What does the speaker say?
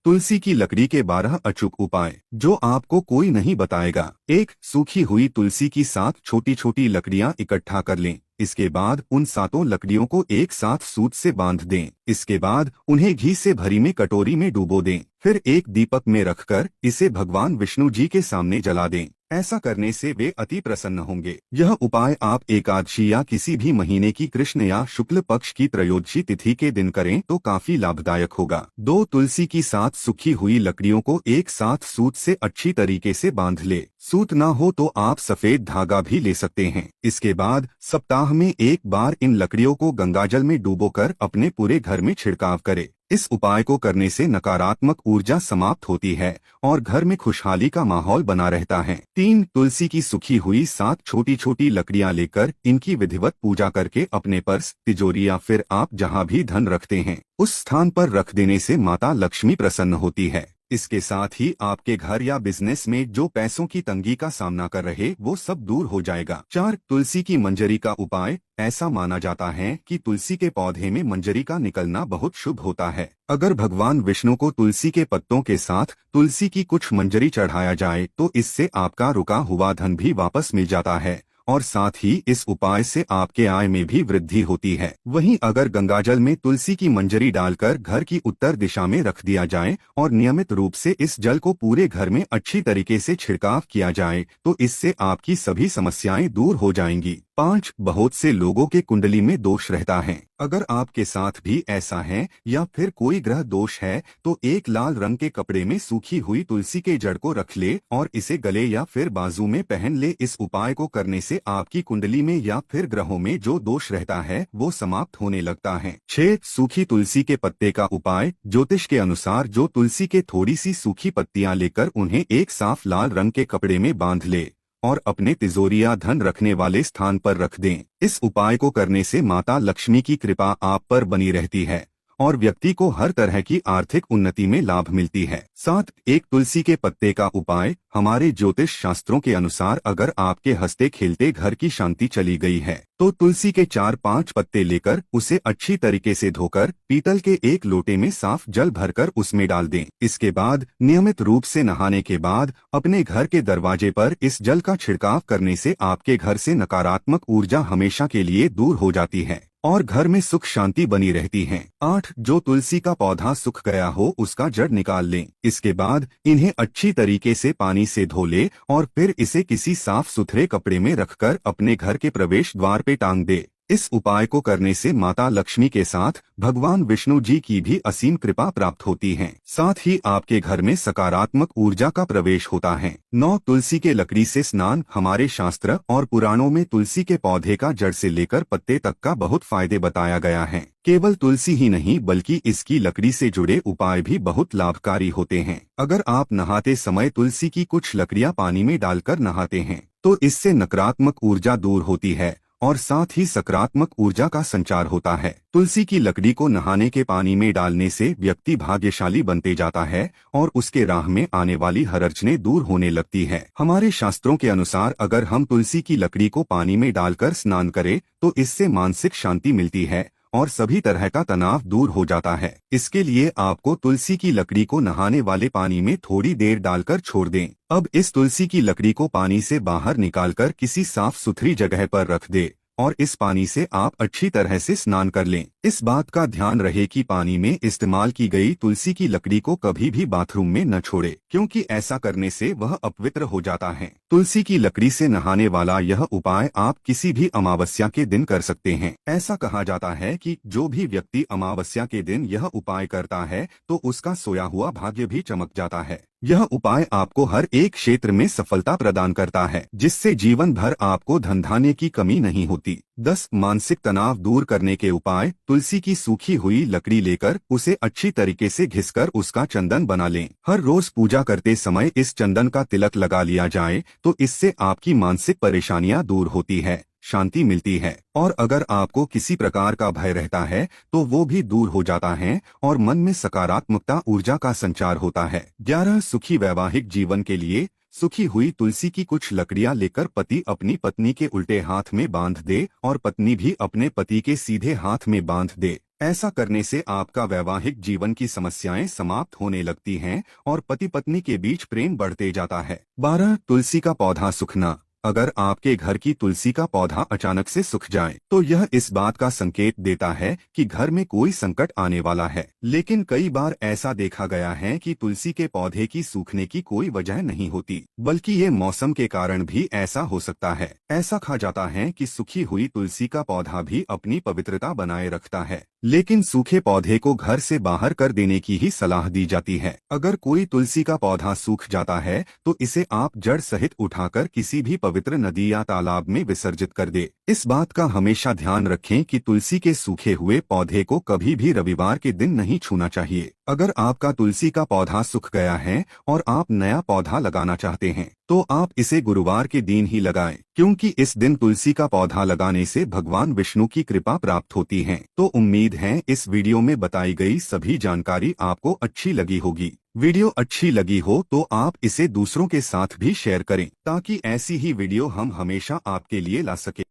तुलसी की लकड़ी के 12 अचूक उपाय जो आपको कोई नहीं बताएगा। 1. सूखी हुई तुलसी की 7 छोटी छोटी लकड़ियां इकट्ठा कर लें। इसके बाद उन 7 लकड़ियों को एक साथ सूत से बांध दें। इसके बाद उन्हें घी से भरी में कटोरी में डुबो दें। फिर एक दीपक में रखकर इसे भगवान विष्णु जी के सामने जला दें। ऐसा करने से वे अति प्रसन्न होंगे। यह उपाय आप एकादशी या किसी भी महीने की कृष्ण या शुक्ल पक्ष की त्रयोदशी तिथि के दिन करें तो काफी लाभदायक होगा। 2. तुलसी की 7 सूखी हुई लकड़ियों को एक साथ सूत से अच्छी तरीके से बांध ले। सूत ना हो तो आप सफेद धागा भी ले सकते हैं। इसके बाद सप्ताह में एक बार इन लकड़ियों को गंगाजल में डुबोकर अपने पूरे घर में छिड़काव करें। इस उपाय को करने से नकारात्मक ऊर्जा समाप्त होती है और घर में खुशहाली का माहौल बना रहता है। 3. तुलसी की सूखी हुई 7 छोटी छोटी लकड़ियां लेकर इनकी विधिवत पूजा करके अपने पर्स, तिजोरी या फिर आप जहां भी धन रखते हैं उस स्थान पर रख देने से माता लक्ष्मी प्रसन्न होती है। इसके साथ ही आपके घर या बिजनेस में जो पैसों की तंगी का सामना कर रहे वो सब दूर हो जाएगा। 4. तुलसी की मंजरी का उपाय। ऐसा माना जाता है कि तुलसी के पौधे में मंजरी का निकलना बहुत शुभ होता है। अगर भगवान विष्णु को तुलसी के पत्तों के साथ तुलसी की कुछ मंजरी चढ़ाया जाए तो इससे आपका रुका हुआ धन भी वापस मिल जाता है और साथ ही इस उपाय से आपके आय में भी वृद्धि होती है। वहीं अगर गंगाजल में तुलसी की मंजरी डालकर घर की उत्तर दिशा में रख दिया जाए और नियमित रूप से इस जल को पूरे घर में अच्छी तरीके से छिड़काव किया जाए तो इससे आपकी सभी समस्याएं दूर हो जाएंगी। 5. बहुत से लोगों के कुंडली में दोष रहता है। अगर आपके साथ भी ऐसा है या फिर कोई ग्रह दोष है तो एक लाल रंग के कपड़े में सूखी हुई तुलसी के जड़ को रख ले और इसे गले या फिर बाजू में पहन ले। इस उपाय को करने से आपकी कुंडली में या फिर ग्रहों में जो दोष रहता है वो समाप्त होने लगता है। 6. सूखी तुलसी के पत्ते का उपाय। ज्योतिष के अनुसार जो तुलसी के थोड़ी सी सूखी पत्तियां लेकर उन्हें एक साफ लाल रंग के कपड़े में बांध ले और अपने तिजोरी या धन रखने वाले स्थान पर रख दें। इस उपाय को करने से माता लक्ष्मी की कृपा आप पर बनी रहती है और व्यक्ति को हर तरह की आर्थिक उन्नति में लाभ मिलती है। 7. एक तुलसी के पत्ते का उपाय। हमारे ज्योतिष शास्त्रों के अनुसार अगर आपके हंसते खेलते घर की शांति चली गई है तो तुलसी के 4-5 पत्ते लेकर उसे अच्छी तरीके से धोकर पीतल के एक लोटे में साफ जल भरकर उसमें डाल दें। इसके बाद नियमित रूप से नहाने के बाद अपने घर के दरवाजे पर इस जल का छिड़काव करने से आपके घर से नकारात्मक ऊर्जा हमेशा के लिए दूर हो जाती है और घर में सुख शांति बनी रहती है। 8. जो तुलसी का पौधा सूख गया हो उसका जड़ निकाल लें। इसके बाद इन्हें अच्छी तरीके से पानी से धो ले और फिर इसे किसी साफ सुथरे कपड़े में रखकर अपने घर के प्रवेश द्वार पे टांग दे। इस उपाय को करने से माता लक्ष्मी के साथ भगवान विष्णु जी की भी असीम कृपा प्राप्त होती है। साथ ही आपके घर में सकारात्मक ऊर्जा का प्रवेश होता है। 9. तुलसी के लकड़ी से स्नान। हमारे शास्त्र और पुराणों में तुलसी के पौधे का जड़ से लेकर पत्ते तक का बहुत फायदे बताया गया है। केवल तुलसी ही नहीं बल्कि इसकी लकड़ी से जुड़े उपाय भी बहुत लाभकारी होते हैं। अगर आप नहाते समय तुलसी की कुछ लकड़ियां पानी में डालकर नहाते हैं तो इससे नकारात्मक ऊर्जा दूर होती है और साथ ही सकारात्मक ऊर्जा का संचार होता है। तुलसी की लकड़ी को नहाने के पानी में डालने से व्यक्ति भाग्यशाली बनते जाता है और उसके राह में आने वाली हर अड़चनें दूर होने लगती है। हमारे शास्त्रों के अनुसार अगर हम तुलसी की लकड़ी को पानी में डालकर स्नान करें तो इससे मानसिक शांति मिलती है और सभी तरह का तनाव दूर हो जाता है। इसके लिए आपको तुलसी की लकड़ी को नहाने वाले पानी में थोड़ी देर डालकर छोड़ दें। अब इस तुलसी की लकड़ी को पानी से बाहर निकालकर किसी साफ सुथरी जगह पर रख दे और इस पानी से आप अच्छी तरह से स्नान कर लें। इस बात का ध्यान रहे कि पानी में इस्तेमाल की गई तुलसी की लकड़ी को कभी भी बाथरूम में न छोड़े क्योंकि ऐसा करने से वह अपवित्र हो जाता है। तुलसी की लकड़ी से नहाने वाला यह उपाय आप किसी भी अमावस्या के दिन कर सकते हैं। ऐसा कहा जाता है कि जो भी व्यक्ति अमावस्या के दिन यह उपाय करता है तो उसका सोया हुआ भाग्य भी चमक जाता है। यह उपाय आपको हर एक क्षेत्र में सफलता प्रदान करता है जिससे जीवन भर आपको धन धान्य की कमी नहीं होती। 10. मानसिक तनाव दूर करने के उपाय। तुलसी की सूखी हुई लकड़ी लेकर उसे अच्छी तरीके से घिसकर उसका चंदन बना लें। हर रोज पूजा करते समय इस चंदन का तिलक लगा लिया जाए तो इससे आपकी मानसिक परेशानियां दूर होती है, शांति मिलती है और अगर आपको किसी प्रकार का भय रहता है तो वो भी दूर हो जाता है और मन में सकारात्मकता ऊर्जा का संचार होता है। 11. सुखी वैवाहिक जीवन के लिए। सूखी हुई तुलसी की कुछ लकड़ियां लेकर पति अपनी पत्नी के उल्टे हाथ में बांध दे और पत्नी भी अपने पति के सीधे हाथ में बांध दे। ऐसा करने से आपका वैवाहिक जीवन की समस्याएं समाप्त होने लगती हैं और पति पत्नी के बीच प्रेम बढ़ते जाता है। 12. तुलसी का पौधा सूखना। अगर आपके घर की तुलसी का पौधा अचानक से सूख जाए तो यह इस बात का संकेत देता है कि घर में कोई संकट आने वाला है। लेकिन कई बार ऐसा देखा गया है कि तुलसी के पौधे की सूखने की कोई वजह नहीं होती, बल्कि ये मौसम के कारण भी ऐसा हो सकता है। ऐसा कहा जाता है कि सूखी हुई तुलसी का पौधा भी अपनी पवित्रता बनाए रखता है, लेकिन सूखे पौधे को घर से बाहर कर देने की ही सलाह दी जाती है। अगर कोई तुलसी का पौधा सूख जाता है तो इसे आप जड़ सहित उठाकर किसी भी पवित्र नदी या तालाब में विसर्जित कर दे। इस बात का हमेशा ध्यान रखें कि तुलसी के सूखे हुए पौधे को कभी भी रविवार के दिन नहीं छूना चाहिए। अगर आपका तुलसी का पौधा सूख गया है और आप नया पौधा लगाना चाहते हैं तो आप इसे गुरुवार के दिन ही लगाएं, क्योंकि इस दिन तुलसी का पौधा लगाने से भगवान विष्णु की कृपा प्राप्त होती है। तो उम्मीद है इस वीडियो में बताई गई सभी जानकारी आपको अच्छी लगी होगी। वीडियो अच्छी लगी हो तो आप इसे दूसरों के साथ भी शेयर करें ताकि ऐसी ही वीडियो हम हमेशा आपके लिए ला सके।